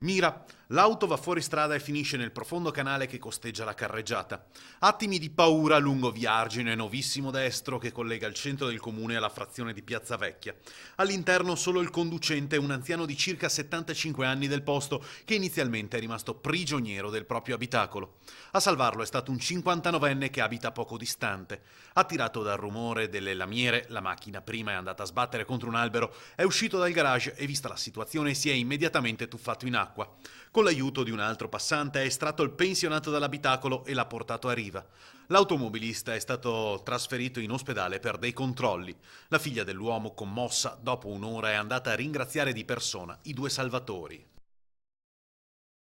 Mira, l'auto va fuori strada e finisce nel profondo canale che costeggia la carreggiata. Attimi di paura lungo via Argine Novissimo Destro che collega il centro del comune alla frazione di Piazza Vecchia. All'interno solo il conducente, un anziano di circa 75 anni del posto che inizialmente è rimasto prigioniero del proprio abitacolo. A salvarlo è stato un 59enne che abita poco distante. Attirato dal rumore delle lamiere, la macchina prima è andata a sbattere contro un albero, è uscito dal garage e vista la situazione si è immediatamente tuffato in acqua. Con l'aiuto di un altro passante ha estratto il pensionato dall'abitacolo e l'ha portato a riva. L'automobilista è stato trasferito in ospedale per dei controlli. La figlia dell'uomo, commossa, dopo un'ora è andata a ringraziare di persona i due salvatori.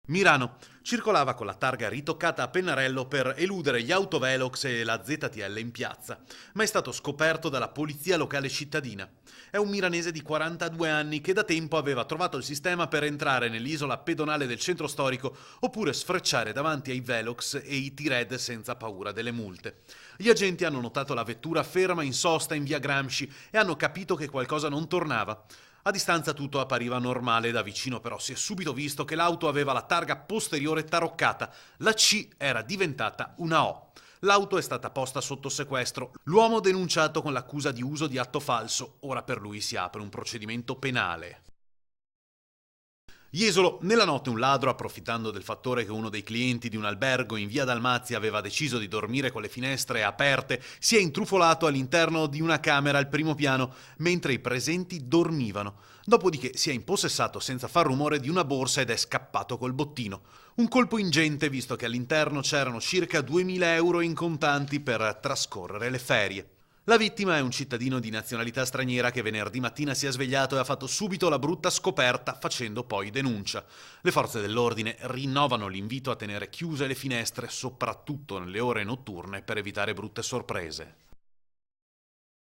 Mirano circolava con la targa ritoccata a pennarello per eludere gli autovelox e la ZTL in piazza, ma è stato scoperto dalla polizia locale cittadina. È un milanese di 42 anni che da tempo aveva trovato il sistema per entrare nell'isola pedonale del centro storico oppure sfrecciare davanti ai velox e i T-Red senza paura delle multe. Gli agenti hanno notato la vettura ferma in sosta in via Gramsci e hanno capito che qualcosa non tornava. A distanza tutto appariva normale, da vicino però si è subito visto che l'auto aveva la targa posteriore taroccata, la C era diventata una O. L'auto è stata posta sotto sequestro, l'uomo denunciato con l'accusa di uso di atto falso, ora per lui si apre un procedimento penale. Jesolo, nella notte un ladro, approfittando del fattore che uno dei clienti di un albergo in via Dalmazia aveva deciso di dormire con le finestre aperte, si è intrufolato all'interno di una camera al primo piano mentre i presenti dormivano. Dopodiché si è impossessato senza far rumore di una borsa ed è scappato col bottino. Un colpo ingente visto che all'interno c'erano circa 2000 euro in contanti per trascorrere le ferie. La vittima è un cittadino di nazionalità straniera che venerdì mattina si è svegliato e ha fatto subito la brutta scoperta, facendo poi denuncia. Le forze dell'ordine rinnovano l'invito a tenere chiuse le finestre, soprattutto nelle ore notturne, per evitare brutte sorprese.